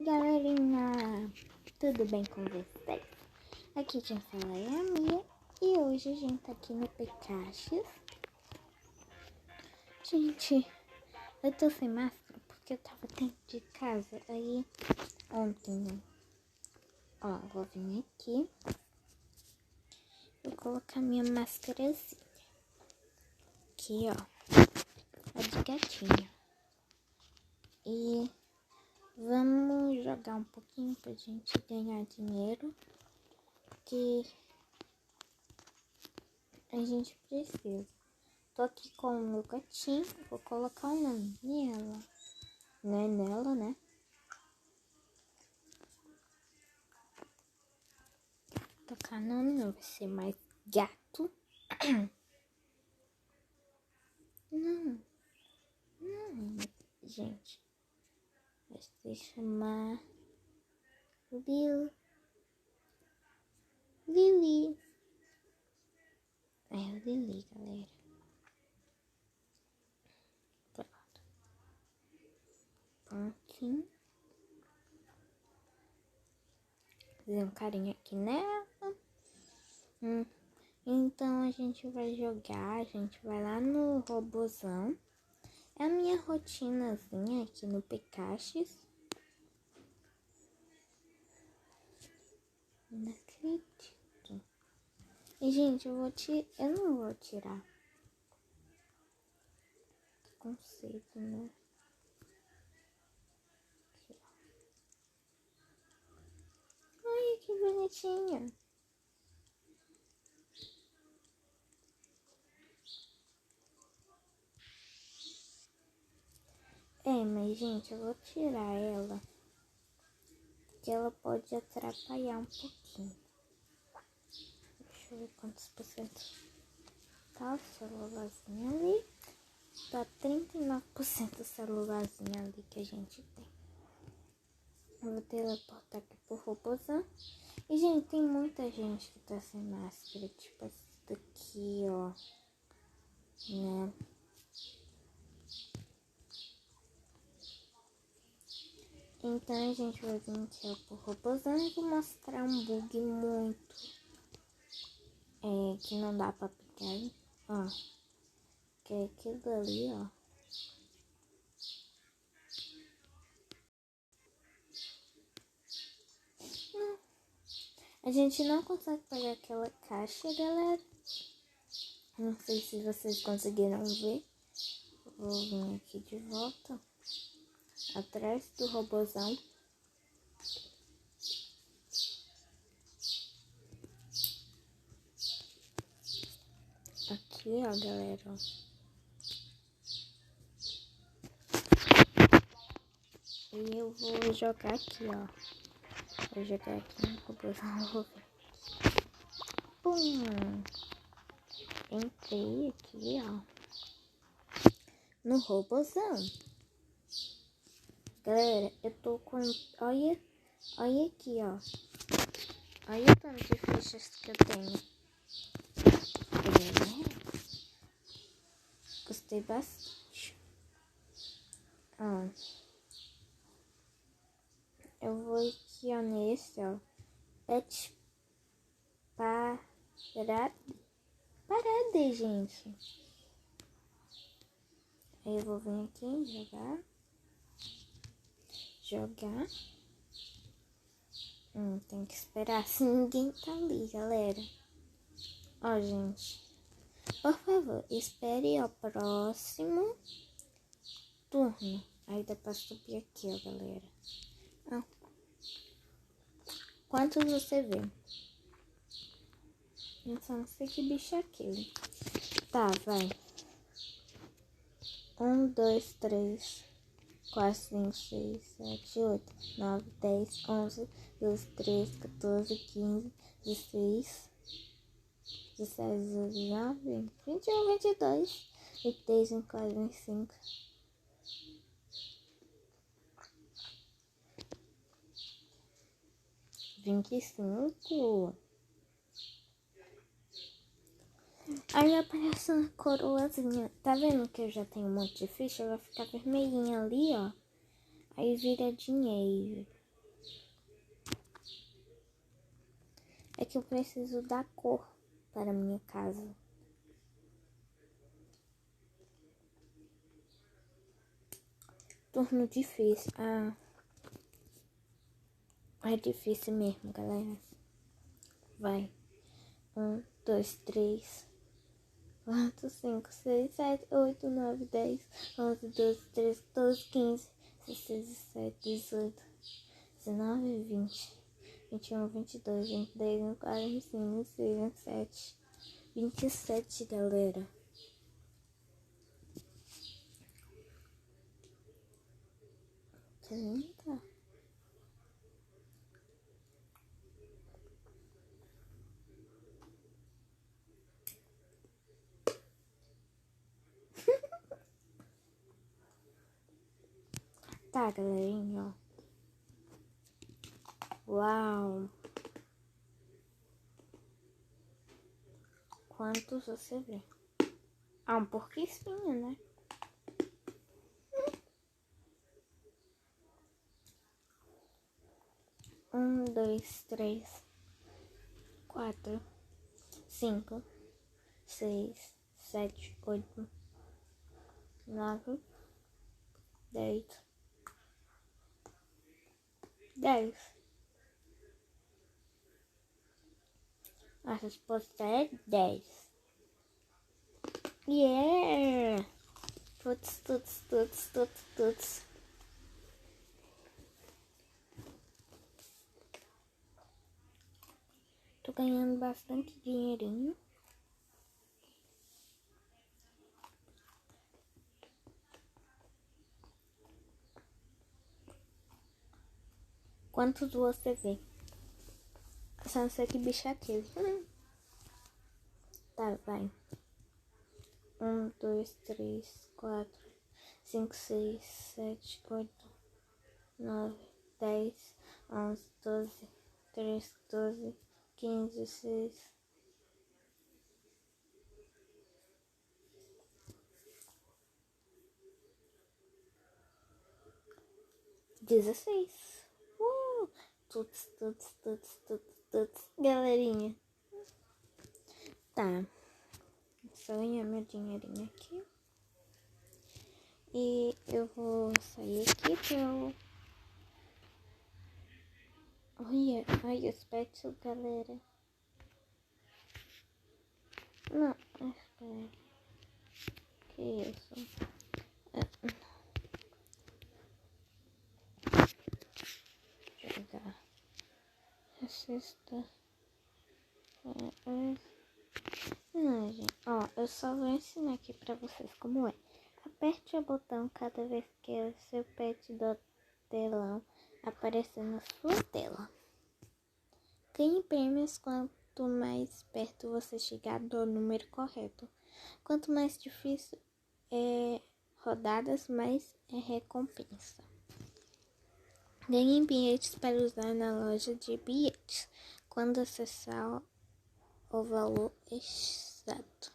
Galerinha, tudo bem com vocês? Aqui quem fala é a Mia e hoje a gente tá aqui no Pcaches. Gente, eu tô sem máscara porque eu tava dentro de casa. Aí ontem, né? Ó, vou vir aqui. Vou colocar minha máscarazinha. Aqui, ó. É de gatinho. E vamos jogar um pouquinho pra gente ganhar dinheiro. Que a gente precisa. Tô aqui com o meu gatinho. Vou colocar o nome nela. Não é nela, né? Tocar nome não vai ser mais gato. Não, gente. Vai se chamar Lili. É Lili, galera. Pronto. Prontinho. Fazer um carinho aqui nela. Então a gente vai jogar. A gente vai lá no Robozão. É a minha rotinazinha aqui no Pcaches. Não acredito. E, gente, eu não vou tirar. Tô com sede, né? Aqui, ó. Ai, que bonitinha. Mas, gente, eu vou tirar ela. Que ela pode atrapalhar um pouquinho. Deixa eu ver quantos por cento tá o celularzinho ali. Tá 39% o celularzinho ali que a gente tem. Eu vou teleportar aqui pro Robozão. E, gente, tem muita gente que tá sem máscara. Tipo essa daqui, ó. Né? Então, a gente vai vir aqui pro Robozão e vou mostrar um bug muito... que não dá pra picar. Ó. Que é aquilo ali, ó. Não. A gente não consegue pegar aquela caixa, galera. Não sei se vocês conseguiram ver. Vou vir aqui de volta. Atrás do Robozão. Aqui, ó, galera. Ó. E eu vou jogar aqui, ó. Vou jogar aqui no Robozão. Vou ver. Pum! Entrei aqui, ó. No Robozão. Galera, eu tô com... Olha aqui, ó. Olha o tanto de fichas que eu tenho. Gostei bastante. Ó. Eu vou aqui, ó, nesse, ó. Pet Parade, gente. Aí eu vou vir aqui em jogar. Tem que esperar se ninguém tá ali, galera. Ó, gente. Por favor, espere o próximo turno. Aí dá pra subir aqui, ó, galera. Ó. Quantos você vê? Eu só não sei que bicho é aquele. Tá, vai. 1, 2, 3, 4, 5, 6, 7, 8, 9, 10, 11, 12, 13, 14, 15, 16, 17, 18, 19, 20, 21, 22, 23, 24, 25. 25. Aí aparece uma coroazinha. Tá vendo que eu já tenho um monte de ficha? Vai ficar vermelhinha ali, ó. Aí vira dinheiro. É que eu preciso da cor para a minha casa. Turno difícil. Ah, é difícil mesmo, galera. Vai. 1, 2, 3, 4, 5, 6, 7, 8, 9, 10, 11, 12, 13, 14, 15, 16, 17, 18, 19, 20, 21, 22, 23, 24, 25, 26, 27, 27, galera. Que linda. Tá, galerinha, ó. Uau. Quantos você vê? Ah, um pouquinho, né? Um, dois, três, 4, 5, 6, 7, 8, 9, 10, 10. A resposta é 10. Yeah! Tuts. Tô ganhando bastante dinheirinho. Quantos você vê? Só não sei que bicho é aquele. Tá, vai. 1, 2, 3, 4, 5, 6, 7, 8, 9, 10, 11, 12, 13, 14, 15, 16, 16. Tuts. Galerinha. Tá. Só ganhar meu dinheirinho aqui. E eu vou sair aqui pra eu... Olha os pets, galera. Não, espera. Que isso? Jogar. Assista. Não, gente. Ó, eu só vou ensinar aqui pra vocês como é. Aperte o botão cada vez que o seu pet do telão aparecer na sua tela. Ganhe prêmios quanto mais perto você chegar do número correto. Quanto mais difícil é rodadas, mais é recompensa. Ganhe bilhetes para usar na loja de bilhetes quando acessar o valor exato.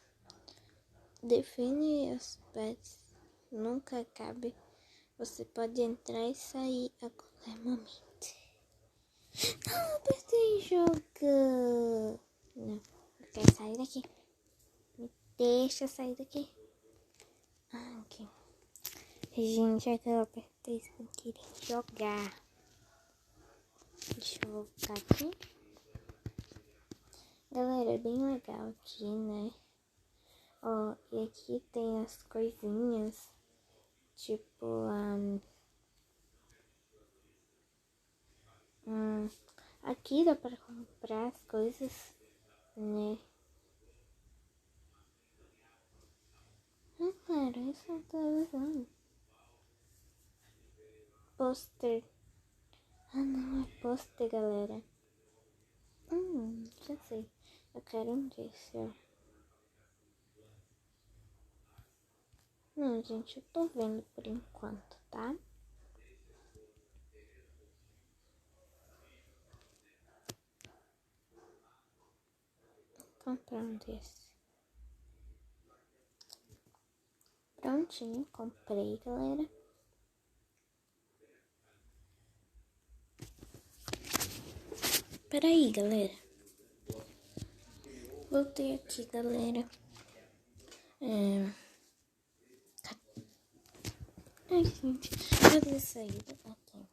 Define os pets. Nunca acabe. Você pode entrar e sair a qualquer momento. Não, apertei jogar. Não, eu quero sair daqui. Me deixa sair daqui. Aqui. Gente, é que eu apertei sem querer jogar. Deixa eu voltar aqui. Galera, é bem legal aqui, né? Ó, e aqui tem as coisinhas. Tipo, aqui dá pra comprar as coisas, né? Cara, isso não tá usando. Pôster. Não, é pôster, galera. Já sei. Eu quero um desse, ó. Não, gente, eu tô vendo por enquanto, tá? Vou comprar um desse. Prontinho, comprei, galera. Peraí, galera. Voltei aqui, galera. Ai, gente, cadê a saída? Aqui.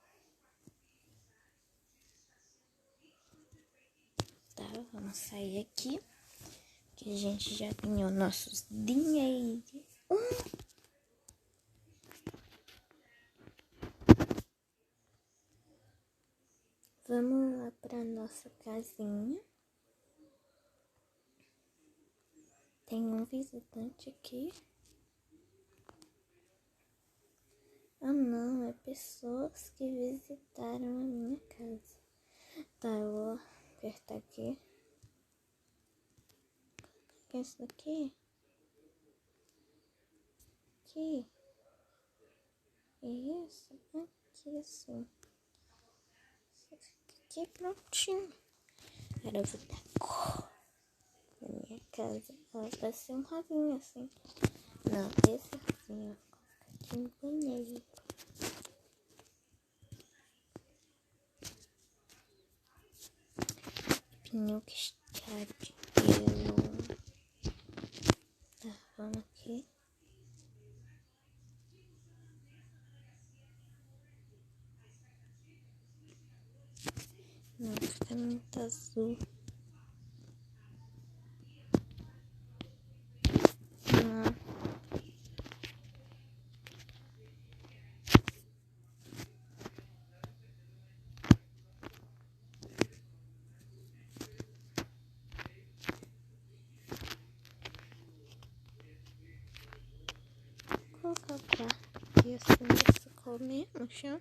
Tá, vamos sair aqui. Que a gente já ganhou nossos dinheiros. Vamos lá pra nossa casinha. Tem um visitante aqui. Ah, não, é pessoas que visitaram a minha casa. Tá, eu vou apertar aqui. O que é isso daqui? Aqui. Isso, aqui assim. Aqui prontinho. Agora eu vou dar cor na minha casa. Ela vai ser um rasinho assim. Não, esse rasinho, ó. Aqui no banheiro. Pneu que está de pelo. Tá, vamos aqui. Não, fica muito azul. Não. Vou colocar aqui assim, essa cor mesmo, chão.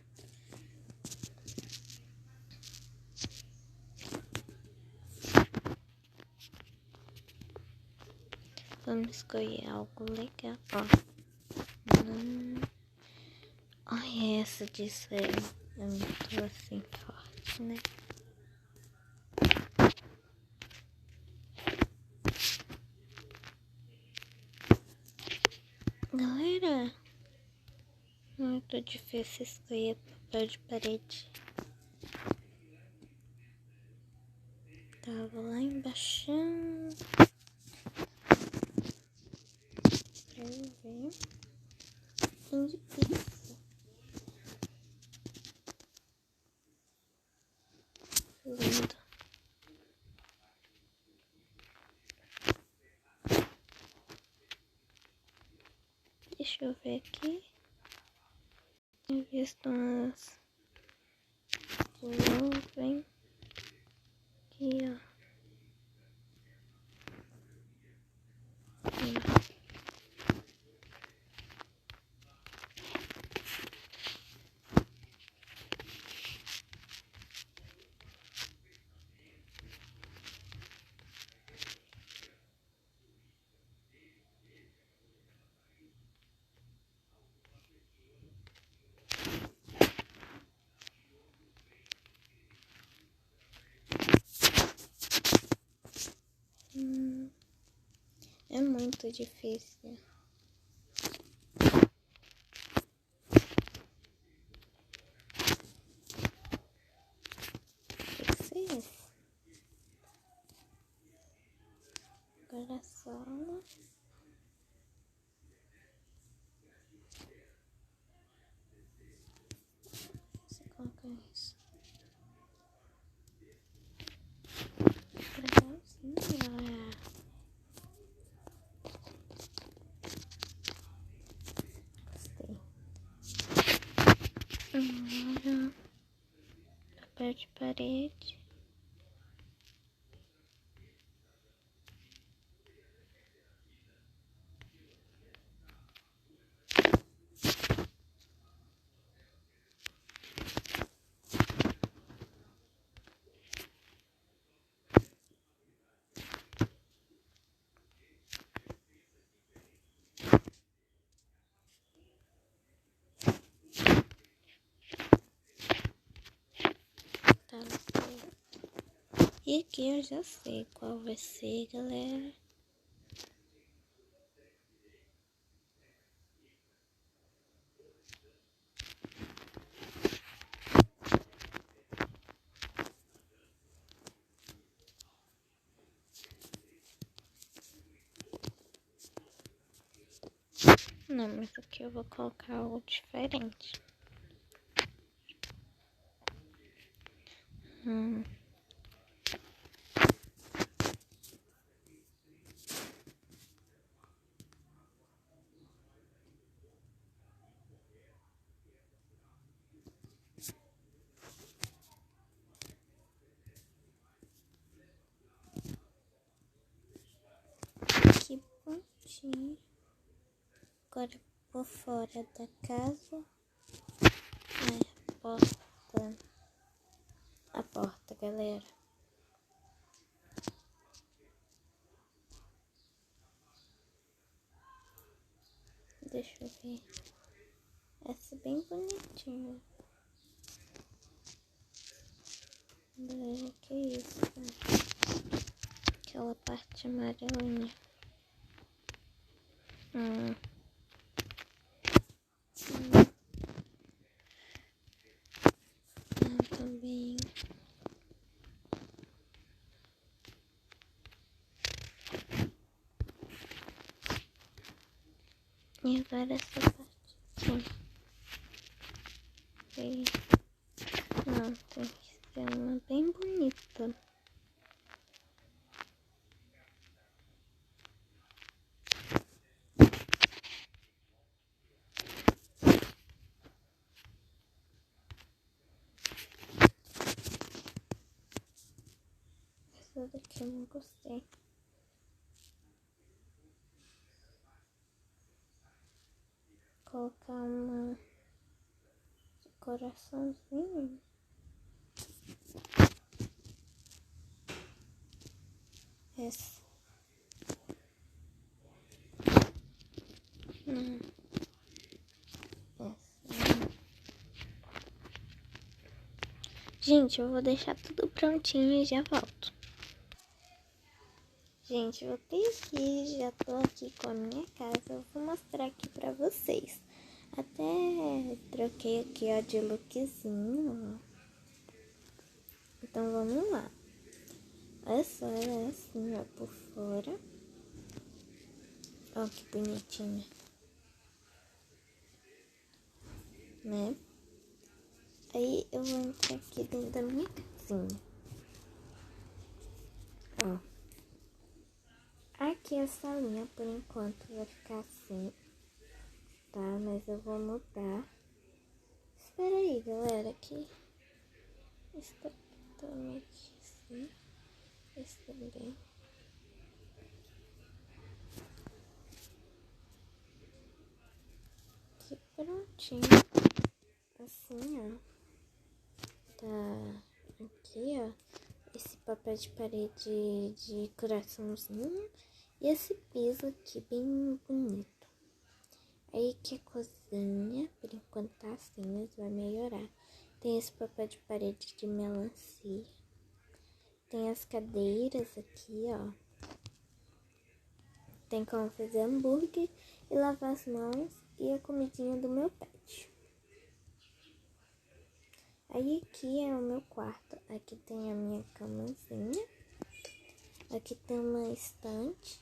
Vamos escolher algo legal, ó. Ai, essa disso é muito assim forte, né? Galera, muito difícil escolher papel de parede. Tava lá embaixo. Pra eu ver. Tem de pizza. Lindo. Deixa eu ver aqui. Tinha visto umas de novo, hein? Aqui, ó. É muito difícil. Tem que ser esse. Agora só. Você coloca isso. Legalzinho, olha. Gostei. Agora, papel de parede. Tá, e aqui eu já sei qual vai ser, galera. Não, mas aqui eu vou colocar algo diferente. Que bonitinho. Agora por fora da casa. A porta, galera. Deixa eu ver. Essa é bem bonitinha. Galera, que isso, cara? Aquela parte amarelinha. Também. E agora essa parte aqui. Não, tem que ser uma bem bonita. Essa daqui eu não gostei. Colocar uma coraçãozinho. Essa. Essa. Gente, eu vou deixar tudo prontinho e já volto. Gente, eu voltei aqui, já tô aqui com a minha casa. Eu vou mostrar aqui pra vocês. Até troquei aqui, ó, de lookzinho, ó. Então, vamos lá. Olha só, ela é assim, ó, por fora. Ó, que bonitinha. Né? Aí, eu vou entrar aqui dentro da minha casinha. Ó. Aqui a salinha, por enquanto, vai ficar assim. Tá? Mas eu vou mudar. Espera aí, galera, que está totalmente assim. Esse também. Aqui prontinho. Assim, ó. Tá aqui, ó. Esse papel de parede de coraçãozinho. E esse piso aqui, bem bonito. Aí que a cozinha, por enquanto tá assim, mas vai melhorar. Tem esse papel de parede de melancia. Tem as cadeiras aqui, ó. Tem como fazer hambúrguer e lavar as mãos e a comidinha do meu pet. Aí aqui é o meu quarto. Aqui tem a minha camazinha. Aqui tem uma estante.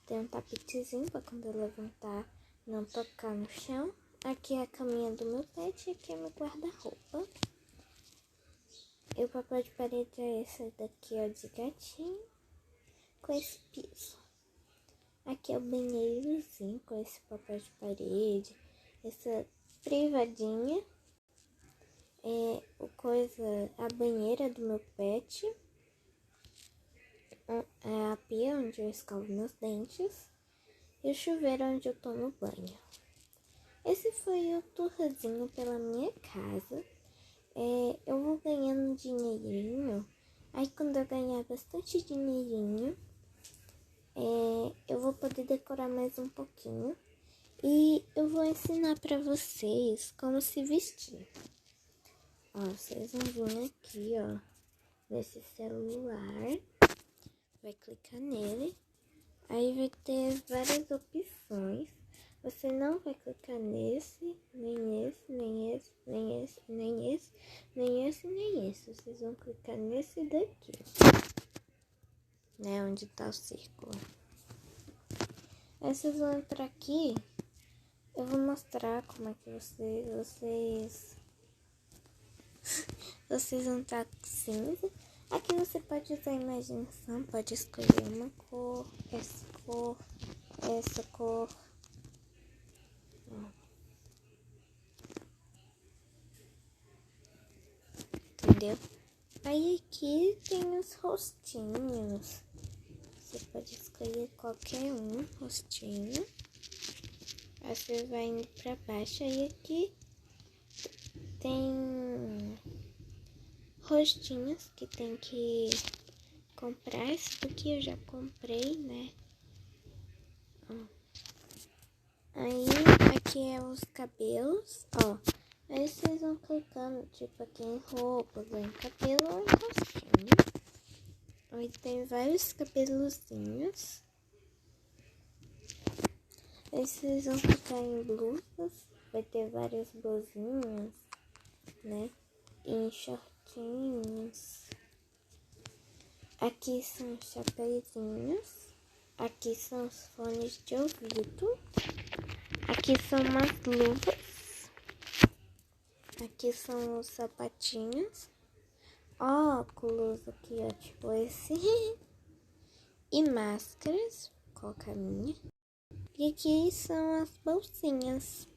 Tem um tapetezinho para quando eu levantar não tocar no chão. Aqui é a caminha do meu pet e aqui é meu guarda-roupa. E o papel de parede é esse daqui, ó, de gatinho, com esse piso. Aqui é o banheirozinho com esse papel de parede, essa privadinha. A banheira do meu pet. A pia onde eu escovo meus dentes. E o chuveiro onde eu tomo banho. Esse foi o tourzinho pela minha casa. Eu vou ganhando dinheirinho. Aí quando eu ganhar bastante dinheirinho, eu vou poder decorar mais um pouquinho. E eu vou ensinar pra vocês como se vestir. Ó, vocês vão vir aqui, ó, nesse celular. Vai clicar nele. Aí vai ter várias opções. Você não vai clicar nesse, nem esse, nem esse, nem esse, nem esse, nem esse, nem esse. Vocês vão clicar nesse daqui, né? Onde tá o círculo. Aí vocês vão entrar aqui Eu vou mostrar como é que vocês vão estar cinza. Aqui você pode usar a imaginação, pode escolher uma cor, essa cor. Entendeu? Aí aqui tem os rostinhos. Você pode escolher qualquer um rostinho. Aí você vai indo pra baixo. Aí aqui tem rostinhos que tem que comprar. Esse daqui eu já comprei, né? Aí aqui é os cabelos, ó. Aí vocês vão clicando, tipo, aqui em roupas, ou em cabelo, ou em rostinho. Aí tem vários cabelozinhos. Aí vocês vão clicar em blusas. Vai ter várias blusinhas, né? Em shortinhos. Aqui são os chapeuzinhos. Aqui são os fones de ouvido. Aqui são umas luvas. Aqui são os sapatinhos. Óculos aqui, ó, tipo esse. E máscaras. Vou colocar a minha. E aqui são as bolsinhas.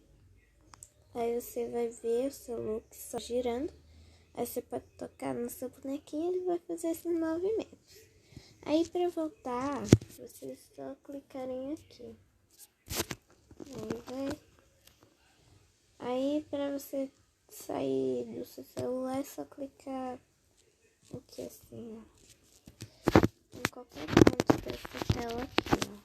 Aí você vai ver o seu look só girando. Aí você pode tocar no seu bonequinho e ele vai fazer esses movimentos. Aí pra voltar, vocês só clicarem aqui. Aí pra você sair do seu celular é só clicar aqui assim, ó. Em qualquer ponto dessa tela aqui, ó.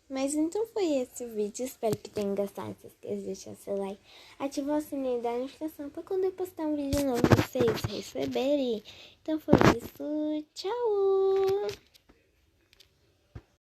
Mas então foi esse o vídeo. Espero que tenham gostado. Se esqueça de deixar seu like, ativar o sininho da notificação para quando eu postar um vídeo novo vocês receberem. Então foi isso. Tchau!